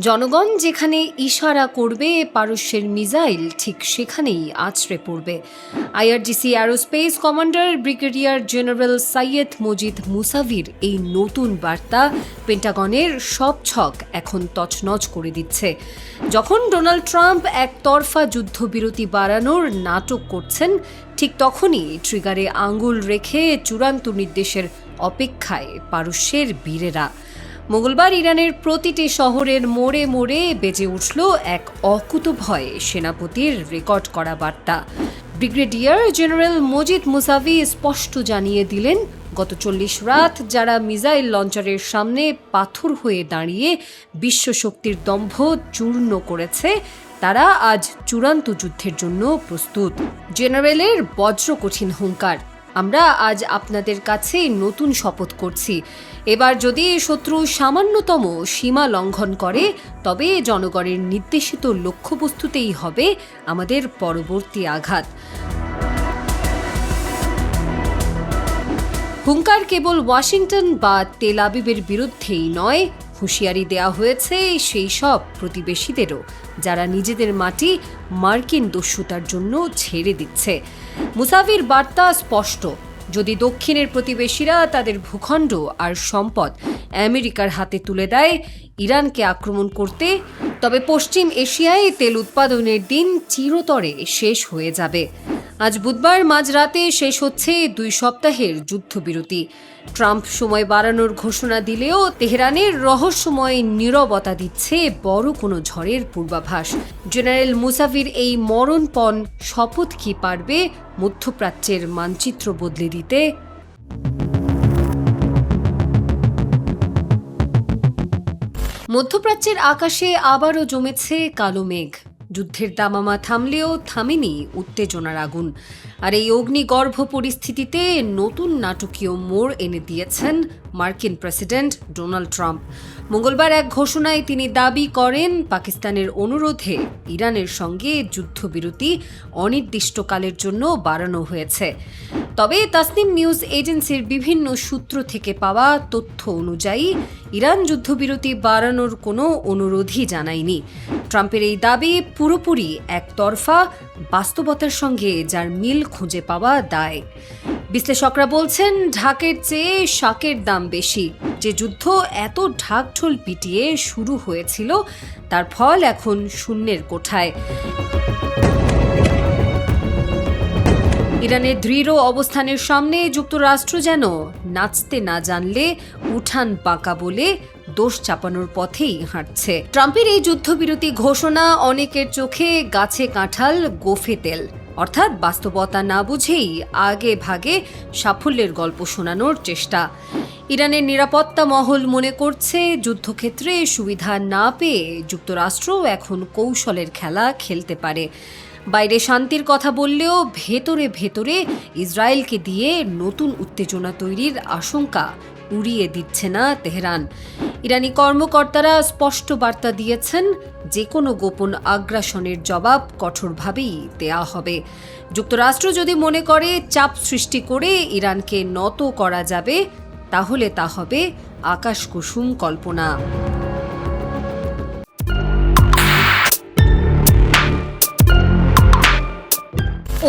জনগণ যেখানে ইশারা করবে পারস্যের মিসাইল ঠিক সেখানেই আছড়ে পড়বে। IRGC aerospace commander brigadier general Seyed Majid মুসাভির এই নতুন বার্তা পেন্টাগনের সব ছক এখন তছনছ করে দিচ্ছে। যখন ডোনাল্ড ট্রাম্প একতরফা যুদ্ধবিরতি বাড়ানোর নাটক করছেন, ঠিক তখনই ট্রিগারে আঙুল রেখে চূড়ান্ত নির্দেশের অপেক্ষায় পারস্যের বীরেরা। মঙ্গলবার ইরানের প্রতিটি শহরের মোড়ে মোড়ে বেজে উঠল এক অকুতোভয় সেনাপতির রেকর্ড করা বার্তা। ব্রিগেডিয়ার জেনারেল মজিদ মুসাভি স্পষ্ট জানিয়ে দিলেন, গত 40 রাত যারা মিসাইল লঞ্চারের সামনে পাথর হয়ে দাঁড়িয়ে বিশ্বশক্তির দম্ভ চূর্ণ করেছে, তারা আজ চূড়ান্ত যুদ্ধের জন্য প্রস্তুত। জেনারেলের বজ্র কঠিন হুঙ্কার, আমরা আজ আপনাদের কাছে নতুন শপথ করছি, এবার যদি শত্রু সামান্যতম সীমা লঙ্ঘন করে তবে জনগণের নির্দেশিত লক্ষ্যবস্তুতেই হবে আমাদের পরবর্তী আঘাত। হুঙ্কার কেবল ওয়াশিংটন বা তেল আবিবের বিরুদ্ধেই নয়, হুঁশিয়ারি দেওয়া হয়েছে সেই সব প্রতিবেশীদেরও যারা নিজেদের মাটি মার্কিন দস্যুতার জন্য ছেড়ে দিচ্ছে। মুসাভির বার্তা স্পষ্ট, যদি দক্ষিণের প্রতিবেশীরা তাদের ভূখণ্ড আর সম্পদ আমেরিকার হাতে তুলে দেয় ইরানকে আক্রমণ করতে, তবে পশ্চিম এশিয়ায় তেল উৎপাদনের দিন চিরতরে শেষ হয়ে যাবে। আজ বুধবার মাঝরাতে শেষ হচ্ছে 2 সপ্তাহের যুদ্ধবিরতি। ট্রাম্প সময় বাড়ানোর ঘোষণা দিলেও তেহরানের রহস্যময় নীরবতা দিচ্ছে বড় কোনো ঝড়ের পূর্বাভাস। জেনারেল মুসাভির এই মরণপণ শপথ কি পারবে মধ্যপ্রাচ্যের মানচিত্র বদলে দিতে? মধ্যপ্রাচ্যের আকাশে আবারও জমেছে কালো মেঘ। যুদ্ধের দামামা থামলেও থামেনি উত্তেজনার আগুন। আর এই অগ্নিগর্ভ পরিস্থিতিতে নতুন নাটকীয় মোড় এনে দিয়েছেন মার্কিন প্রেসিডেন্ট ডোনাল্ড ট্রাম্প। মঙ্গলবার এক ঘোষণায় তিনি দাবি করেন, পাকিস্তানের অনুরোধে ইরানের সঙ্গে যুদ্ধবিরতি অনির্দিষ্টকালের জন্য বাড়ানো হয়েছে। তবে তাসনিম নিউজ এজেন্সির বিভিন্ন সূত্র থেকে পাওয়া তথ্য অনুযায়ী ইরান যুদ্ধবিরতি বাড়ানোর কোনো অনুরোধই জানায়নি। ট্রাম্পের এই দাবি পুরোপুরি একতরফা, বাস্তবতার সঙ্গে যার মিল খুঁজে পাওয়া দায়। বিশ্লেষকরা বলছেন, ঢাকের চেয়ে শাকের দাম বেশি। যে যুদ্ধ এত ঢাকঢোল পিটিয়ে শুরু হয়েছিল তার ফল এখন শূন্যের কোঠায়। ইরানের দৃঢ় অবস্থানের সামনে যুক্তরাষ্ট্র যেন নাচতে না জানলে উঠান বাঁকা বলে দোষ চাপানোর পথেই হাঁটছে। ট্রাম্পের এই যুদ্ধবিরতি ঘোষণা অনেকের চোখে গাছে কাঁঠাল গোফে তেল, অর্থাৎ বাস্তবতা না বুঝেই আগে ভাগে সাফল্যের গল্প শোনানোর চেষ্টা। ইরানের নিরাপত্তা মহল মনে করছে, যুদ্ধক্ষেত্রে সুবিধা না পেয়ে যুক্তরাষ্ট্র এখন কৌশলের খেলা খেলতে পারে। বাইরে শান্তির কথা বললেও ভেতরে ভেতরে ইসরায়েলকে দিয়ে নতুন উত্তেজনা তৈরির আশঙ্কা উড়িয়ে দিচ্ছে না তেহরান। ইরানি কর্মকর্তারা স্পষ্ট বার্তা দিয়েছেন, যে কোনো গোপন আগ্রাসনের জবাব কঠোরভাবেই দেয়া হবে। যুক্তরাষ্ট্র যদি মনে করে চাপ সৃষ্টি করে ইরানকে নত করা যাবে, তাহলে তা হবে আকাশকুসুম কল্পনা।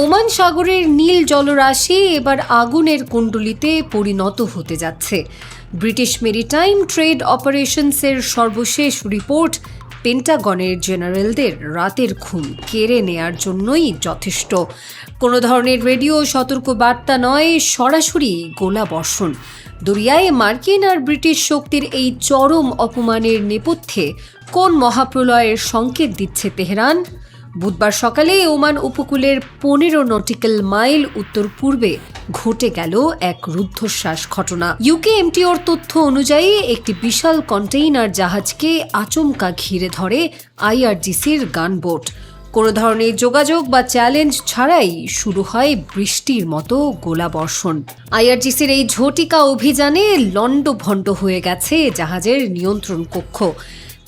ওমান সাগরের নীল জলরাশি এবার আগুনের কুণ্ডলিতে পরিণত হতে যাচ্ছে। ব্রিটিশ মেরিটাইম ট্রেড অপারেশনসের সর্বশেষ রিপোর্ট পেন্টাগনের জেনারেলদের রাতের ঘুম কেড়ে নেয়ার জন্যই যথেষ্ট। কোনো ধরনের রেডিও সতর্ক বার্তা নয়, সরাসরি গোলা বর্ষণ। দরিয়ায় মার্কিন আর ব্রিটিশ শক্তির এই চরম অপমানের নেপথ্যে কোন মহাপ্রলয়ের সংকেত দিচ্ছে তেহরান? বুধবার সকালে ওমান উপকূলের 15 নটিক্যাল মাইল উত্তর পূর্বে ঘটে গেল এক রুদ্ধশ্বাস ঘটনা। ইউকে এমটিওর তথ্য অনুযায়ী একটি বিশাল কন্টেইনার জাহাজকে আচমকা ঘিরে ধরে আইআরজিসির গানবোট। কোনো ধরনের যোগাযোগ বা চ্যালেঞ্জ ছাড়াই শুরু হয় বৃষ্টির মতো গোলাবর্ষণ। আইআরজিসির এই ঝটিকা অভিযানে লণ্ডভণ্ড হয়ে গেছে জাহাজের নিয়ন্ত্রণ কক্ষ।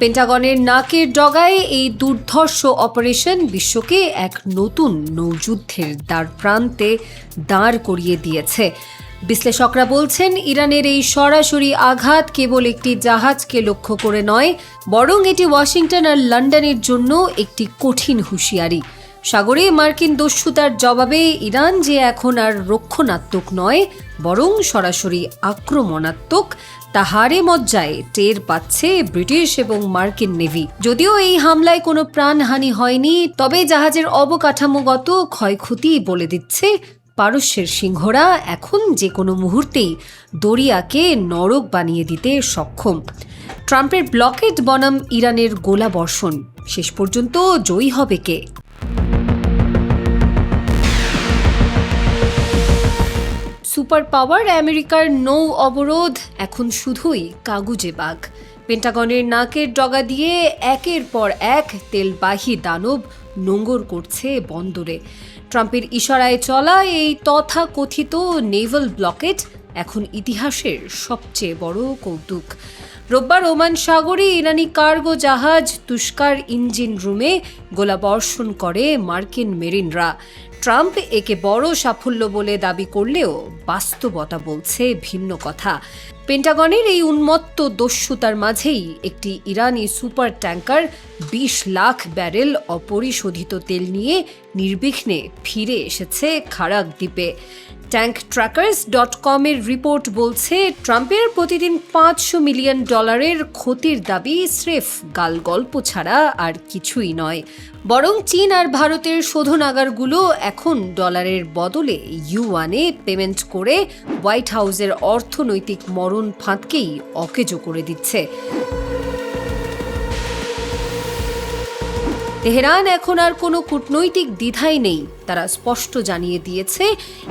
পেন্টাগনের নাকের ডগায় এই দুর্ধর্ষ অপারেশন বিশ্বকে এক নতুন নৌযুদ্ধের দ্বার প্রান্তে দাঁড় করিয়ে দিয়েছে। বিশ্লেষকরা বলছেন, ইরানের এই সরাসরি আঘাত কেবল একটি জাহাজকে লক্ষ্য করে নয়, বরং এটি ওয়াশিংটন আর লন্ডনের জন্য একটি কঠিন হুঁশিয়ারি। সাগরে মার্কিন দস্যুতার জবাবে ইরান যে এখন আর রক্ষণাত্মক নয়, বরং সরাসরি আক্রমণাত্মক, তাহারে মজ্জায় টের পাচ্ছে ব্রিটিশ এবং মার্কিন নেভি। যদিও এই হামলায় কোনো প্রাণহানি হয়নি, তবে জাহাজের অবকাঠামোগত ক্ষয়ক্ষতি বলে দিচ্ছে পারস্যের সিংহরা এখন যে কোনো মুহূর্তেই দরিয়াকে নরক বানিয়ে দিতে সক্ষম। ট্রাম্পের ব্লকেড বনাম ইরানের গোলা বর্ষণ, শেষ পর্যন্ত জয়ী হবে কে? সুপার পাওয়ার আমেরিকার নৌ অবরোধ এখন শুধুই কাগুজে বাঘ। পেন্টাগনের নাকের ডগা দিয়ে একের পর এক তেলবাহী দানব নোঙর করছে বন্দরে। ট্রাম্পের ইশারায় চলা এই তথাকথিত নেভাল ব্লকেড এখন ইতিহাসের সবচেয়ে বড় কৌতুক। রোববার ওমান সাগরে ইরানি কার্গো জাহাজ তুস্কার ইঞ্জিন রুমে গোলাবর্ষণ করে মার্কিন মেরিনরা। ট্রাম্প একে বড় সাফল্য বলে দাবি করলেও বাস্তবতা বলছে ভিন্ন কথা। পেন্টাগনের এই উন্মত্ত দস্যুতার মাঝেই একটি ইরানি সুপার ট্যাঙ্কার ২০ লাখ ব্যারেল অপরিশোধিত তেল নিয়ে নির্বিঘ্নে ফিরে এসেছে খারাক দ্বীপে। tanktrackers.com এর রিপোর্ট বলছে, ট্রাম্পের প্রতিদিন $500 মিলিয়ন ক্ষতির দাবি স্রেফ গালগল্প ছাড়া আর কিছুই নয়। বরং চীন আর ভারতের শোধনাগারগুলো এখন ডলারের বদলে ইউয়ানে পেমেন্ট করে হোয়াইট হাউসের অর্থনৈতিক মরণ ফাঁদকেই অকেজো করে দিচ্ছে। তেহরান এখন আর কোনো কূটনৈতিক দ্বিধাই নেই। তারা স্পষ্ট জানিয়ে দিয়েছে,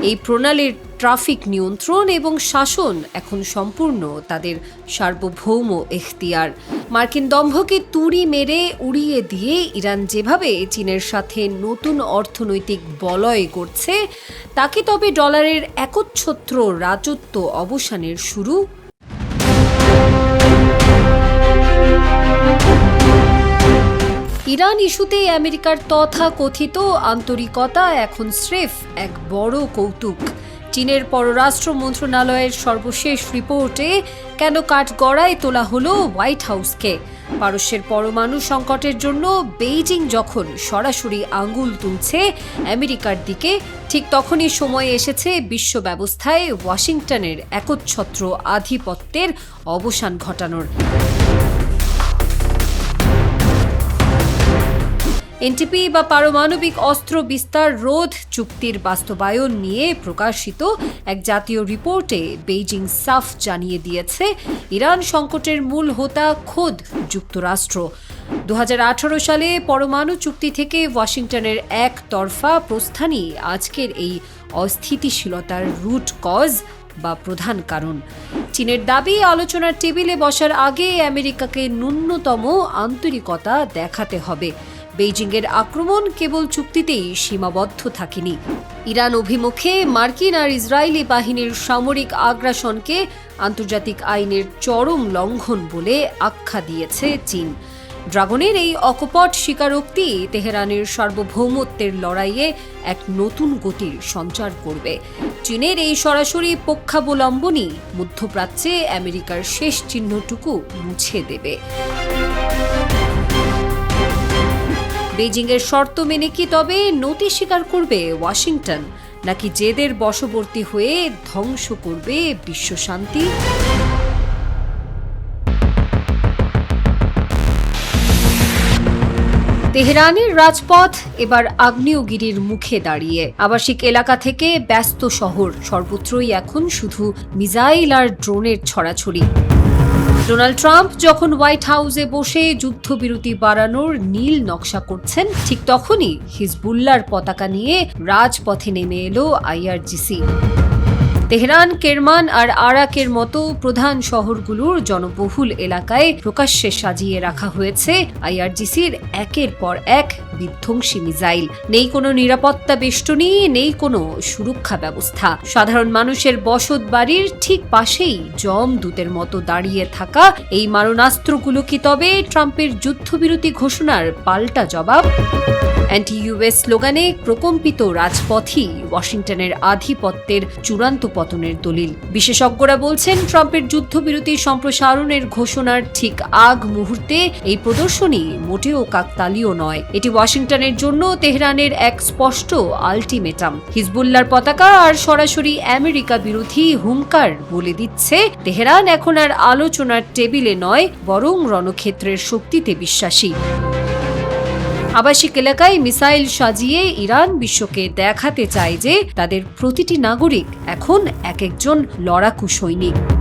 এই প্রণালীর ট্রাফিক নিয়ন্ত্রণ এবং শাসন এখন সম্পূর্ণ তাদের সার্বভৌম এখতিয়ার। মার্কিন দম্ভকে তুড়ি মেরে উড়িয়ে দিয়ে ইরান যেভাবে চীনের সাথে নতুন অর্থনৈতিক বলয় করছে, তাকে তবে ডলারের একচ্ছত্র রাজত্ব অবসানের শুরু। ইরান ইস্যুতে আমেরিকার তথাকথিত আন্তরিকতা এখন স্রেফ এক বড় কৌতুক। চীনের পররাষ্ট্র মন্ত্রণালয়ের সর্বশেষ রিপোর্টে কেন কাঠগড়ায় তোলা হলো হোয়াইট হাউসকে? পারস্যের পরমাণু সংকটের জন্য বেইজিং যখন সরাসরি আঙ্গুল তুলছে আমেরিকার দিকে, ঠিক তখনই সময় এসেছে বিশ্ব ব্যবস্থায় ওয়াশিংটনের একচ্ছত্র আধিপত্যের অবসান ঘটানোর। এনটিপি বা পারমাণবিক অস্ত্র বিস্তার রোধ চুক্তির বাস্তবায়ন নিয়ে প্রকাশিত এক জাতীয় রিপোর্টে বেইজিং সাফ জানিয়ে দিয়েছে, ইরান সংকটের মূল হোতা খোদ যুক্তরাষ্ট্র। 2018 সালে পরমাণু চুক্তি থেকে ওয়াশিংটনের একতরফা প্রস্থানই আজকের এই অস্থিতিশীলতার রুট কজ বা প্রধান কারণ। চীনের দাবি, আলোচনার টেবিলে বসার আগে আমেরিকাকে ন্যূনতম আন্তরিকতা দেখাতে হবে। বেইজিংয়ের আক্রমণ কেবল চুক্তিতেই সীমাবদ্ধ থাকেনি। ইরান অভিমুখে মার্কিন আর ইসরায়েলি বাহিনীর সামরিক আগ্রাসনকে আন্তর্জাতিক আইনের চরম লঙ্ঘন বলে আখ্যা দিয়েছে চীন। ড্রাগনের এই অকপট স্বীকারোক্তি তেহরানের সার্বভৌমত্বের লড়াইয়ে এক নতুন গতির সঞ্চার করবে। চীনের এই সরাসরি পক্ষাবলম্বনই মধ্যপ্রাচ্যে আমেরিকার শেষ চিহ্নটুকু মুছে দেবে। বেইজিংয়ের শর্ত মেনে কি তবে নতি স্বীকার করবে ওয়াশিংটন, নাকি জেদের বশবর্তী হয়ে ধ্বংস করবে বিশ্বশান্তি? তেহরানের রাজপথ এবার আগ্নেয়গিরির মুখে দাঁড়িয়ে। আবাসিক এলাকা থেকে ব্যস্ত শহর, সর্বত্রই এখন শুধু মিসাইল আর ড্রোনের ছড়াছড়ি। ডোনাল্ড ট্রাম্প যখন হোয়াইট হাউসে বসে যুদ্ধবিরতি বাড়ানোর নীল নকশা করছেন, ঠিক তখনই হিজবুল্লাহর পতাকা নিয়ে রাজপথে নেমে এলো আইআরজিসি। তেহরান, কেরমান আর আরাকের মতো প্রধান শহরগুলোর জনবহুল এলাকায় প্রকাশ্যে সাজিয়ে রাখা হয়েছে আইআরজিসির একের পর এক বিধ্বংসী মিসাইল। নেই কোনো নিরাপত্তা বেষ্টনী, নেই কোনো সুরক্ষা ব্যবস্থা। সাধারণ মানুষের বসত বাড়ির ঠিক পাশেই যমদূতের মতো দাঁড়িয়ে থাকা এই মারণাস্ত্রগুলো কি তবে ট্রাম্পের যুদ্ধবিরতি ঘোষণার পাল্টা জবাব? অ্যান্টি ইউএস স্লোগানে প্রকম্পিত রাজপথই ওয়াশিংটনের আধিপত্যের চূড়ান্ত পতনের দলিল। বিশেষজ্ঞরা বলছেন, ট্রাম্পের যুদ্ধবিরতি সম্প্রসারণের ঘোষণার ঠিক আগ মুহূর্তে এই প্রদর্শনী মোটেও কাকতালীয় নয়। এটি ওয়াশিংটনের জন্য তেহরানের এক স্পষ্ট আল্টিমেটাম। হিজবুল্লাহর পতাকা আর সরাসরি আমেরিকা বিরোধী হুঙ্কার বলে দিচ্ছে, তেহরান এখন আর আলোচনার টেবিলে নয়, বরং রণক্ষেত্রের শক্তিতে বিশ্বাসী। আবাসিক এলাকায় মিসাইল সাজিয়ে ইরান বিশ্বকে দেখাতে চায় যে তাদের প্রতিটি নাগরিক এখন এক একজন লড়াকু সৈনিক।